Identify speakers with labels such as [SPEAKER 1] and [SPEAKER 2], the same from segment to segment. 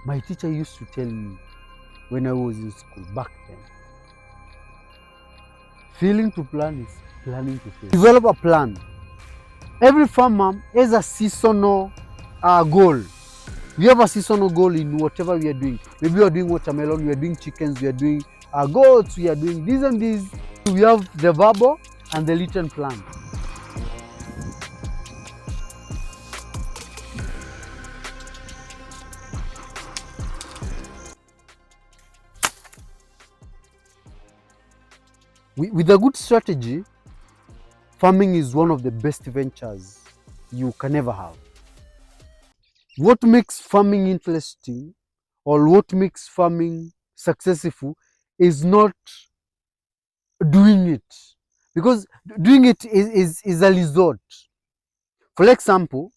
[SPEAKER 1] My teacher used to tell me when I was in school back then, failing to plan is planning to fail. Develop a plan. Every farmer has a seasonal goal. We have a seasonal goal in whatever we are doing. Maybe we are doing watermelon, we are doing chickens, we are doing goats, we are doing this and this. We have the verbal and the written plan. With a good strategy, farming is one of the best ventures you can ever have. What makes farming interesting or what makes farming successful is not doing it, because doing it is a result. For example,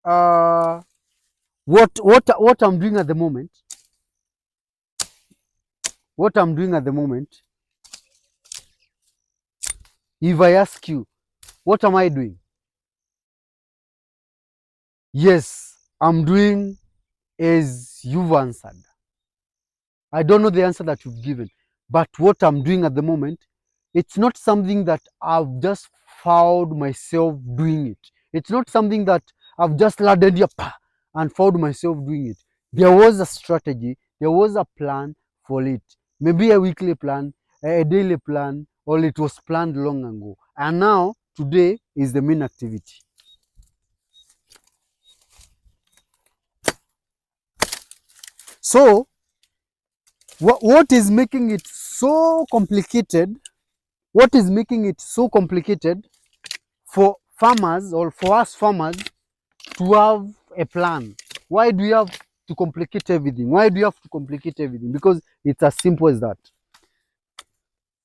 [SPEAKER 1] what I'm doing at the moment, if I ask you, what am I doing? Yes, I'm doing as you've answered. I don't know the answer that you've given, but what I'm doing at the moment, it's not something that I've just found myself doing it. It's not something that I've just landed here and found myself doing it. There was a strategy, there was a plan for it. Maybe a weekly plan, a daily plan, or it was planned long ago. And now, today is the main activity. So, what is making it so complicated? What is making it so complicated for farmers or for us farmers to have a plan? Why do you have to complicate everything? Why do you have to complicate everything? Because it's as simple as that.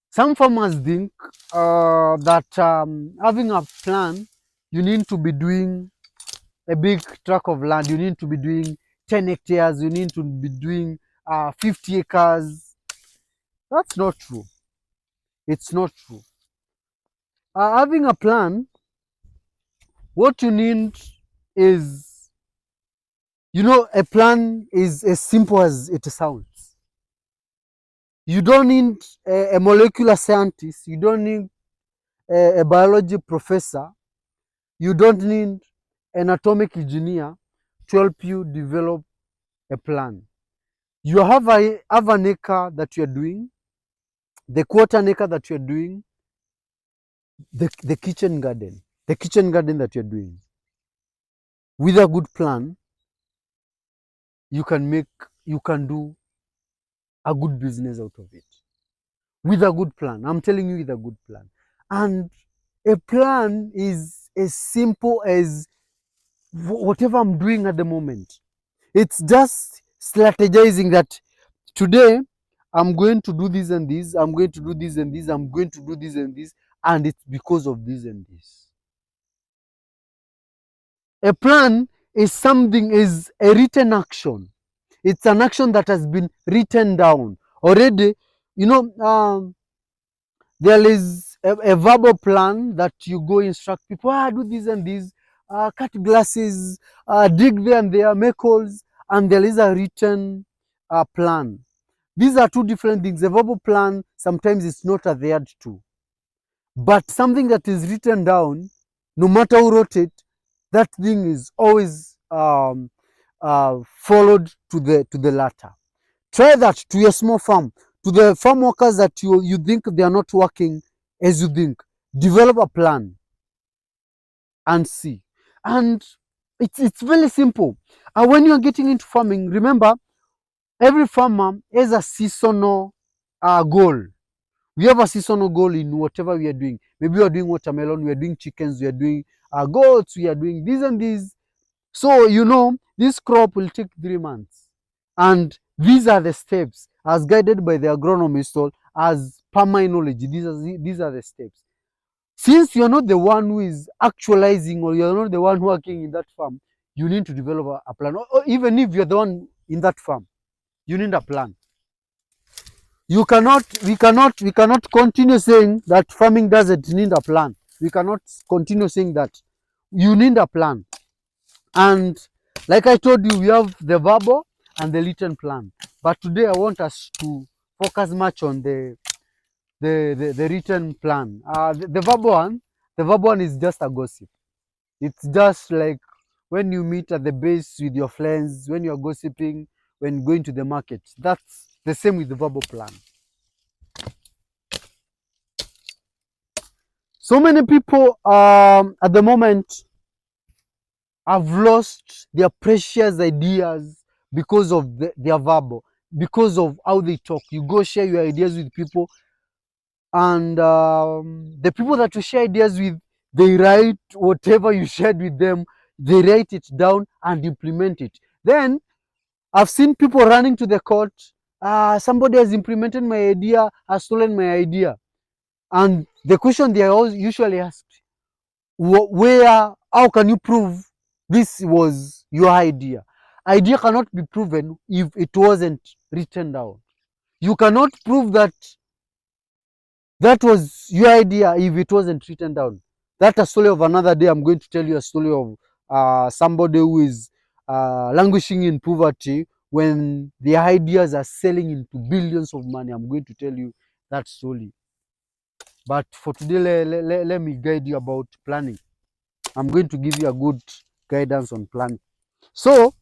[SPEAKER 1] Some farmers think that having a plan, you need to be doing a big tract of land, you need to be doing 10 hectares, you need to be doing 50 acres. That's not true. It's not true. Having a plan, what you need is, a plan is as simple as it sounds. You don't need a molecular scientist, you don't need a biology professor, you don't need an atomic engineer to help you develop a plan. You have an acre that you're doing, the quarter acre that you're doing, the kitchen garden that you're doing. With a good plan, you can do a good business out of it. With a good plan, I'm telling you, with a good plan. And a plan is as simple as whatever I'm doing at the moment. It's just strategizing that today I'm going to do this and this, I'm going to do this and this, I'm going to do this and this, and it's because of this and this. A plan is a written action. It's an action that has been written down already. There is a verbal plan that you go instruct people, do this and this, cut glasses, dig there and there, make holes, and there is a written plan. These are two different things. A verbal plan, sometimes it's not adhered to. But something that is written down, no matter who wrote it, that thing is always followed to the latter. Try that to your small farm, to the farm workers that you think they are not working as you think. Develop a plan and see. And it's very simple. And when you are getting into farming, remember, every farmer has a seasonal goal. We have a seasonal goal in whatever we are doing. Maybe we are doing watermelon, we are doing chickens, we are doing goats, we are doing this and this. So, this crop will take 3 months. And these are the steps as guided by the agronomist or as per my knowledge. These are the steps. Since you're not the one who is actualizing or you're not the one working in that farm, you need to develop a plan. Or even if you're the one in that farm, you need a plan. We cannot continue saying that farming doesn't need a plan. We cannot continue saying that. You need a plan. And like I told you, we have the verbal and the written plan. But today I want us to focus much on the written plan. The verbal one is just a gossip. It's just like when you meet at the base with your friends, when you're gossiping, when going to the market. That's the same with the verbal plan. So many people at the moment have lost their precious ideas because of their verbal, because of how they talk. You go share your ideas with people, and the people that you share ideas with, they write whatever you shared with them, they write it down and implement it. Then I've seen people running to the court. Somebody has implemented my idea, has stolen my idea. And the question they are usually asked, where, how can you prove this was your idea? Idea cannot be proven if it wasn't written down. You cannot prove that that was your idea if it wasn't written down. That's a story of another day. I'm going to tell you a story of somebody who is languishing in poverty when their ideas are selling into billions of money. I'm going to tell you that story. But for today, let me guide you about planning. I'm going to give you a good guidance on planning. So,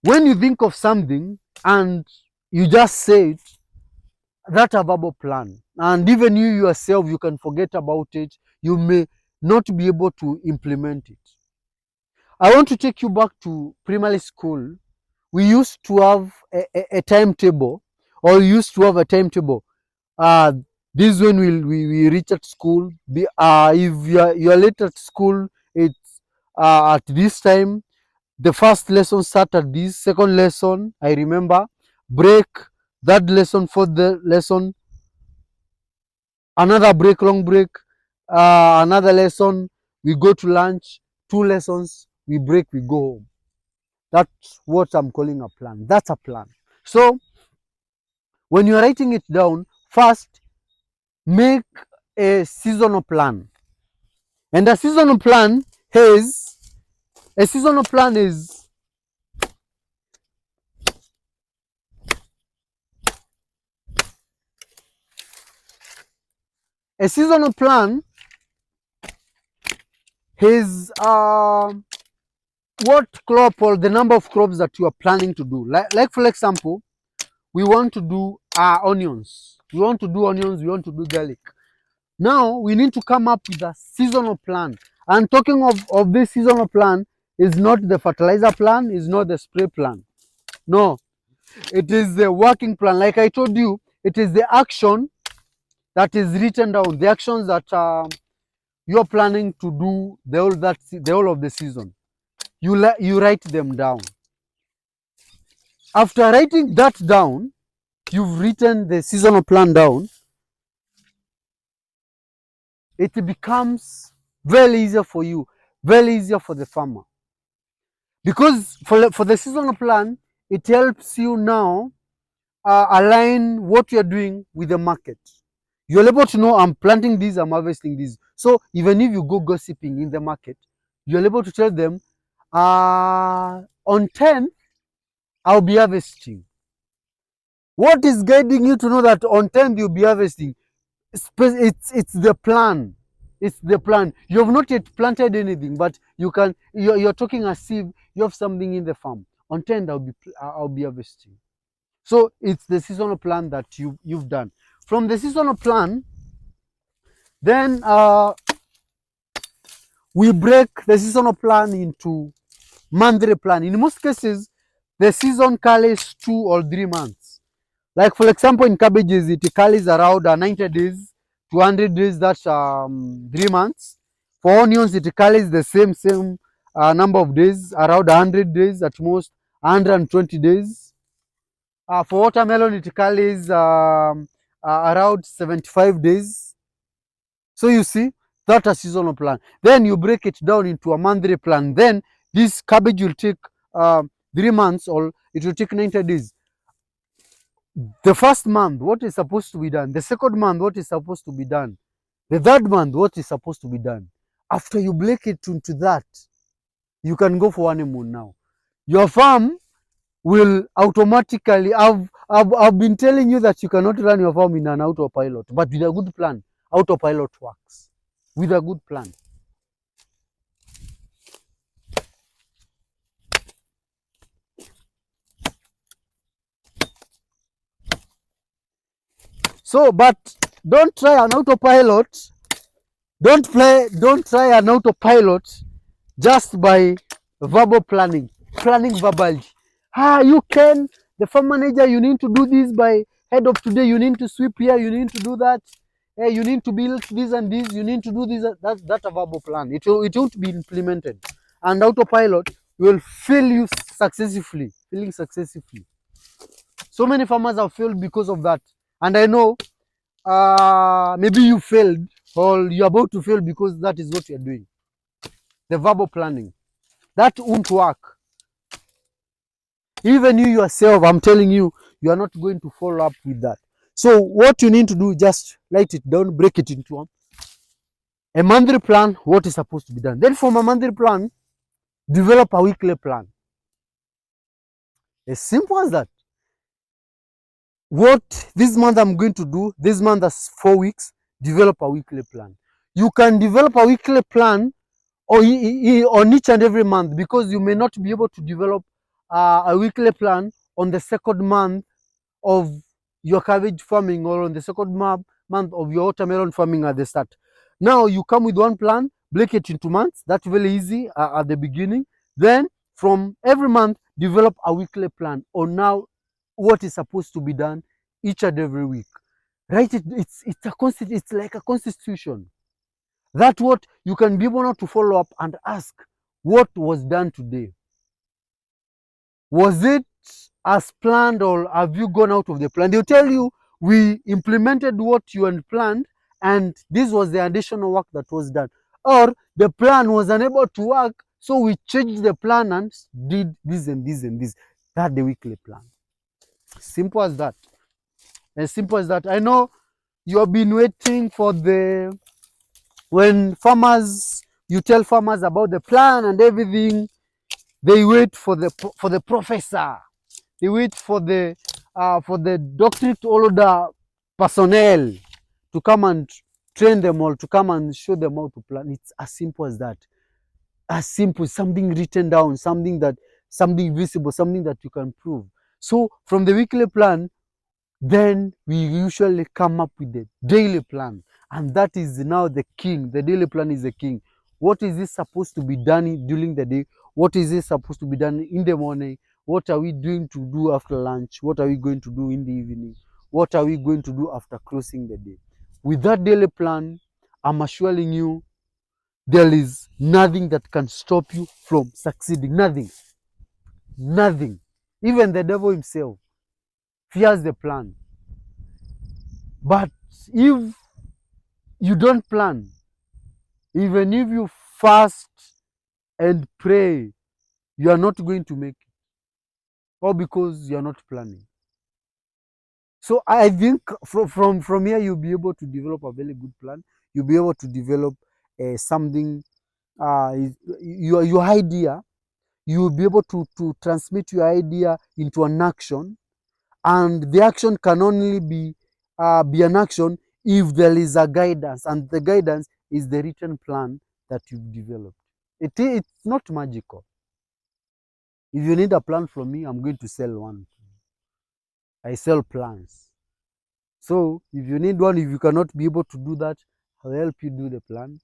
[SPEAKER 1] when you think of something and you just say it, that's a verbal plan. And even you yourself, you can forget about it. You may not be able to implement it. I want to take you back to primary school. We used to have a timetable, or we used to have a timetable. Uh, this when we reach at school. If you are late at school, it's at this time. The first lesson start at this. Second lesson, I remember, break. That lesson, fourth the lesson, another break, long break, another lesson, we go to lunch, two lessons, we break, we go home. That's what I'm calling a plan. That's a plan. So when you're writing it down, first make a seasonal plan. And a seasonal plan is a seasonal plan is a seasonal plan is what crop or the number of crops that you are planning to do. Like for example, we want to do onions. We want to do onions, we want to do garlic. Now we need to come up with a seasonal plan. And talking of this seasonal plan is not the fertilizer plan, is not the spray plan. No, it is the working plan. Like I told you, it is the action that is written down, the actions that you're planning to do the whole of the season. You write them down. After writing that down, you've written the seasonal plan down, it becomes very easier for you, very easier for the farmer. Because for the seasonal plan, it helps you now align what you're doing with the market. You're able to know I'm planting this, I'm harvesting this. So even if you go gossiping in the market, you're able to tell them, on 10, I'll be harvesting. What is guiding you to know that on 10 you'll be harvesting? It's the plan. It's the plan. You have not yet planted anything, but you're talking as if you have something in the farm. On 10 I'll be harvesting. So it's the seasonal plan that you've done. From the seasonal plan, then we break the seasonal plan into monthly plan. In most cases, the season carries 2 or 3 months. Like for example, in cabbages, it carries around 90 days to 100 days. That's 3 months. For onions, it carries the same number of days, around 100 days at most, 120 days. For watermelon, it carries around 75 days. So you see, that's a seasonal plan. Then you break it down into a monthly plan. Then this cabbage will take 3 months, or it will take 90 days. The first month, what is supposed to be done? The second month, what is supposed to be done? The third month, what is supposed to be done? After you break it into that, you can go for honeymoon now. Your farm will automatically, I've been telling you that you cannot run your farm in an autopilot, but with a good plan, autopilot works. With a good plan. So, but don't try an autopilot. Don't try an autopilot just by verbal planning. Planning verbally. You can, the farm manager, you need to do this by head of today, you need to sweep here, you need to do that. Hey, you need to build this and this, you need to do this. That's a verbal plan. It won't be implemented. And autopilot will fail you successfully, failing successfully. So many farmers have failed because of that. And I know maybe you failed or you're about to fail because that is what you're doing. The verbal planning. That won't work. Even you yourself, I'm telling you, you are not going to follow up with that. So what you need to do, just write it down, break it into a monthly plan, what is supposed to be done. Then from a monthly plan, develop a weekly plan. As simple as that. What this month I'm going to do, this month that's 4 weeks, develop a weekly plan. You can develop a weekly plan or on each and every month, because you may not be able to develop a weekly plan on the second month of your cabbage farming or on the second month of your watermelon farming at the start. Now you come with one plan, break it into months. That's very easy at the beginning. Then from every month, develop a weekly plan on now what is supposed to be done each and every week. Right? It's like a constitution. That's what you can be able to follow up and ask, what was done today? Was it as planned or have you gone out of the plan? They'll tell you, we implemented what you had planned and this was the additional work that was done. Or the plan was unable to work, so we changed the plan and did this and this and this. That's the weekly plan. Simple as that. As simple as that. I know you have been waiting for when farmers, you tell farmers about the plan and everything, they wait for the professor. They wait for the doctorate holder personnel to come and train them all, to come and show them how to plan. It's as simple as that. As simple, something written down, something visible, something that you can prove. So from the weekly plan, then we usually come up with the daily plan. And that is now the king. The daily plan is the king. What is this supposed to be done during the day? What is this supposed to be done in the morning? What are we doing to do after lunch? What are we going to do in the evening? What are we going to do after closing the day? With that daily plan, I'm assuring you, there is nothing that can stop you from succeeding. Nothing. Nothing. Even the devil himself fears the plan. But if you don't plan, even if you fast and pray, you are not going to make it. All because you are not planning. So I think from here you'll be able to develop a very good plan. You'll be able to develop something, your idea. You'll be able to transmit your idea into an action, and the action can only be an action if there is a guidance, and the guidance is the written plan that you've developed. It's not magical. If you need a plan from me, I'm going to sell one. I sell plans. So if you need one, if you cannot be able to do that, I'll help you do the plan.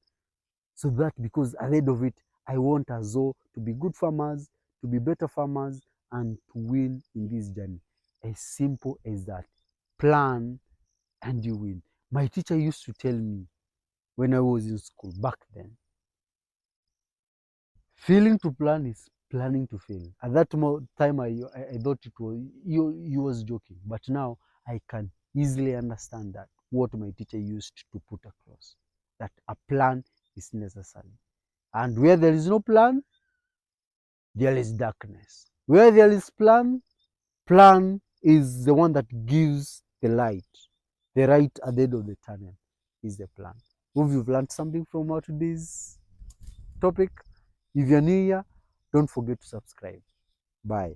[SPEAKER 1] So that, because at the end of it, I want us all to be good farmers, to be better farmers, and to win in this journey. As simple as that. Plan and you win. My teacher used to tell me when I was in school back then, failing to plan is planning to fail. At that time, I thought it was you was joking, but now I can easily understand that what my teacher used to put across, that a plan is necessary, and where there is no plan, there is darkness. Where there is plan is the one that gives the light. The light at the end of the tunnel is the plan. Hope you've learned something from our today's topic. If you're new here, don't forget to subscribe. Bye.